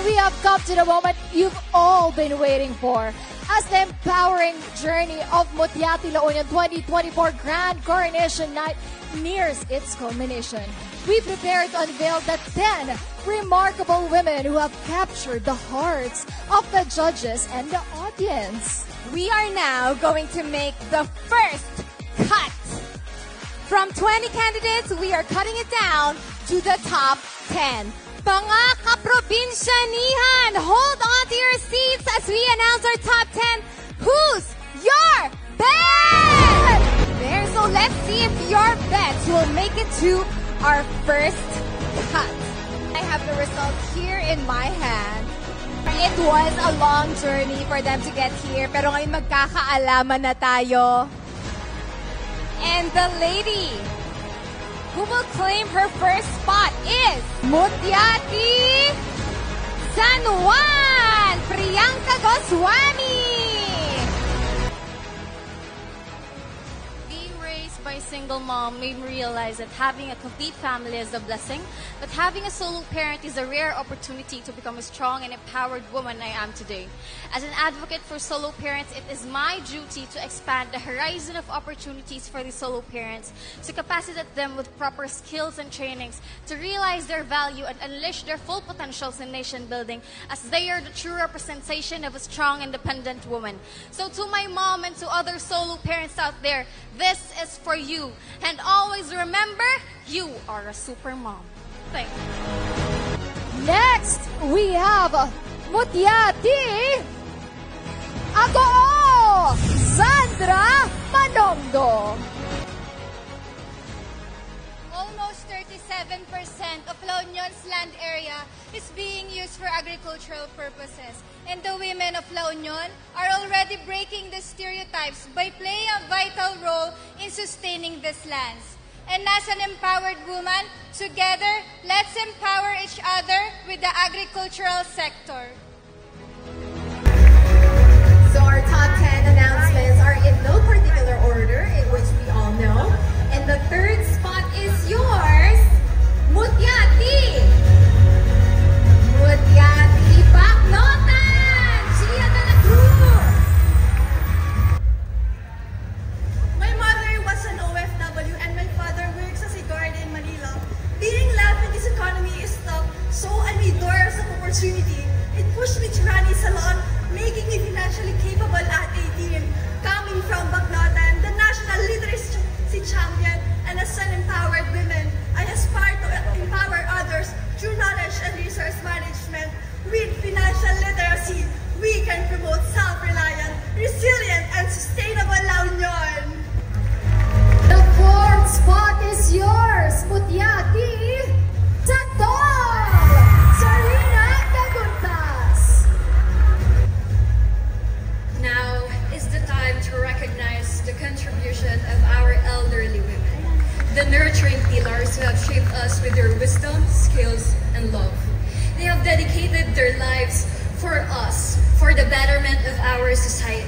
we have come to the moment you've all been waiting for. As the empowering journey of Mutyati La Union 2024 Grand Coronation Night nears its culmination, we prepare to unveil the 10 remarkable women who have captured the hearts of the judges and the audience. We are now going to make the first cut. From 20 candidates, we are cutting it down to the top 10. Mga kaprobinsyanihan, hold on to your seats as we announce our top 10. Who's your bet? There, so let's see if your bets will make it to our first cut. I have the results here in my hand. It was a long journey for them to get here, pero ngayon magkakaalaman na tayo. And the lady who will claim her first spot is Mutyati San Juan, Priyanka Goswami. Being raised by a single mom made me realize that having a complete family is a blessing, but having a solo parent is a rare opportunity to become a strong and empowered woman I am today. As an advocate for solo parents, it is my duty to expand the horizon of opportunities for the solo parents, to capacitate them with proper skills and trainings, to realize their value and unleash their full potentials in nation building, as they are the true representation of a strong, independent woman. So to my mom and to other solo parents out there, this is for you. And always remember, you are a super mom. Thank you. Next, we have Mutyati Agoo Sandra Manondo. Almost 37% of La Union's land area is being used for agricultural purposes. And the women of La Union are already breaking the stereotypes by playing a vital role in sustaining these lands. And as an empowered woman, together, let's empower each other with the agricultural sector. So our top 10 announcements are in no particular order, in which we all know. And the third spot is yours, Mutyati! Mutyati Baknotan! Gia de la Cruz! My mother was an OFW and my father works as a guard in Manila. Being left in this economy is tough, so I made doors of opportunity. It pushed me to run a salon, making me financially capable at 18. Coming from Baknotan, the national literacy champion, and as an empowered woman, I aspire to empower others through knowledge and resource management. With financial literacy, we can promote self-reliant, resilient, and sustainable La Union. The fourth spot is yours, Mutyati Tatol Sarina Caguntas. Now is the time to recognize the contribution of our elderly women, the nurturing pillars who have shaped us with their wisdom, skills, and love. They have dedicated their lives for us, for the betterment of our society.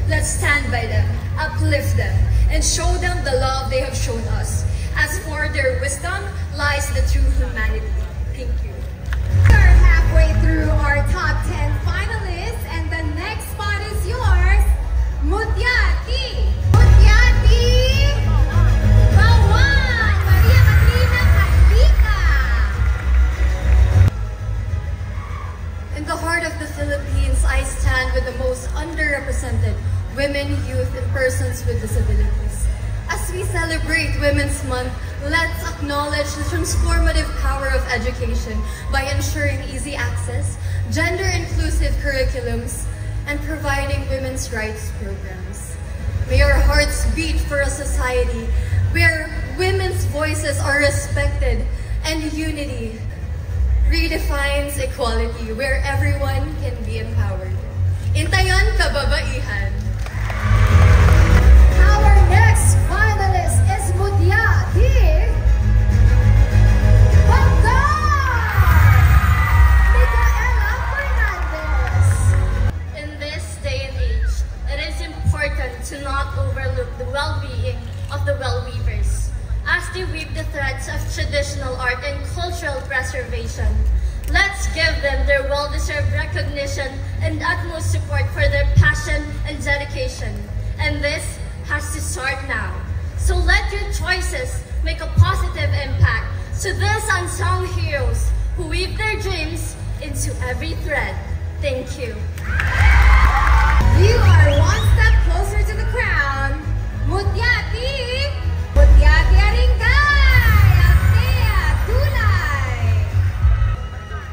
Let's stand by them, uplift them, and show them the love they have shown us. As for their wisdom lies the true humanity. Thank you. We're halfway through our top 10 finalists, and the next spot is yours, Mutyati! Mutyati! Bawan! Maria Catrina Castica! In the heart of the Philippines, I stand with the most underrepresented women, youth, and persons with disabilities. As we celebrate Women's Month, let's acknowledge the transformative power of education by ensuring easy access, gender-inclusive curriculums, and providing women's rights programs. May our hearts beat for a society where women's voices are respected and unity redefines equality, where everyone can be empowered. Intayan kababaihan! Our next finalist is Mutyati Micaela Fernandez. In this day and age, it is important to not overlook the well-being of the well-weavers. As they weave the threads of traditional art and cultural preservation, let's give them their well-deserved recognition and utmost support for their passion and dedication. And this has to start now. So let your choices make a positive impact to these unsung heroes who weave their dreams into every thread. Thank you. You are one step closer to the crown. Mutyati! Mutyati Aringay! Althea Dulay!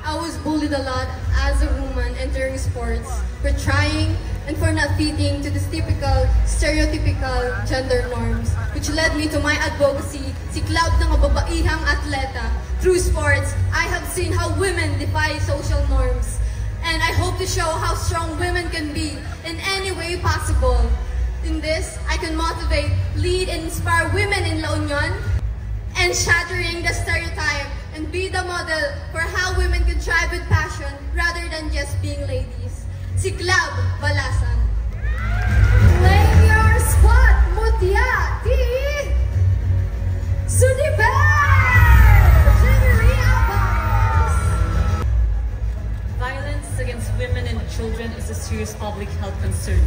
I was bullied a lot as a woman entering sports for trying and for not fitting to the typical, stereotypical gender norms, which led me to my advocacy, siklab ng kababaihang atleta. Through sports, I have seen how women defy social norms, and I hope to show how strong women can be in any way possible. In this, I can motivate, lead, and inspire women in La Union, and shattering the stereotype and be the model for how women can thrive with passion rather than just being ladies. Siklab Balasan. Claim your spot, Mutyati! Sudibe! Violence against women and children is a serious public health concern,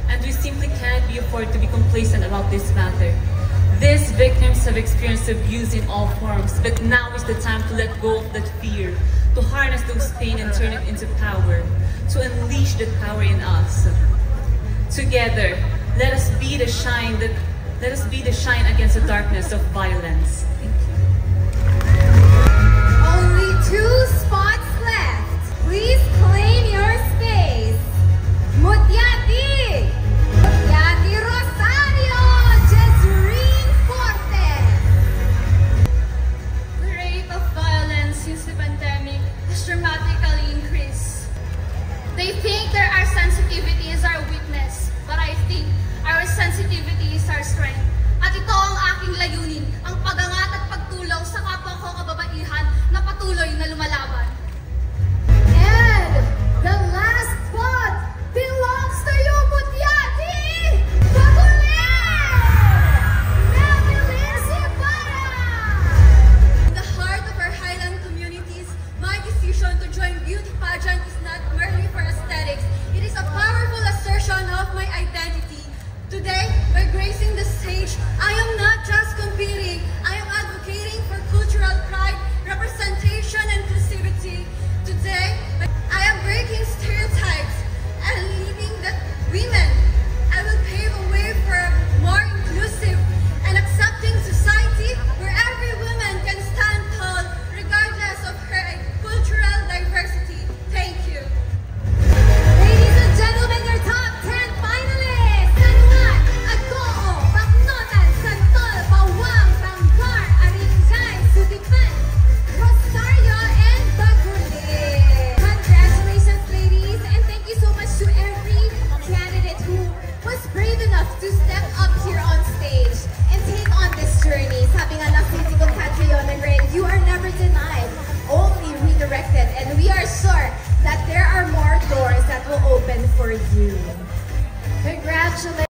and we simply cannot be afforded to be complacent about this matter. These victims have experienced abuse in all forms, but now is the time to let go of that fear, to harness those pain and turn it into power, to unleash that power in us. Together, let us be the shine against the darkness of violence. Thank you. Only 2 spots left. Please claim your space. Mutyati! Mutyati Rosario! Jesreen Fortes! The rate of violence since the pandemic has dramatically increased. They think that our sensitivity is our weakness, but I think our sensitivity is our strength. At ito ang aking layunin, ang pagangat at pagtulong sa kapwa ko kababaihan na patuloy na lumalaban. And the last spot belongs to you, Mutyati! In the heart of our Highland communities, my decision to join beauty pageant is not merely for aesthetics. It is a powerful assertion of my identity. Today, by gracing the stage, I am not just competing, I am advocating for cultural pride, representation, and inclusivity. Today, I am breaking stereotypes and leading the women. I will pave a way for a more inclusive and accepting society where every woman can stand tall regardless of her cultural diversity. Thank you. Ladies and gentlemen, your top 10 finalists! Sanuat, Agoo, Baknotan, Santol, Bawang, Banggar, Aringay, Sudipan, Rosario, and Bagulin. Congratulations, ladies, and thank you so much to every candidate who was brave enough to step up here on stage and take on this journey. Sabi nga ng physical Catrion and Ray, you are never denied, only redirected, and we are sure that there are more doors that will open for you. Congratulations.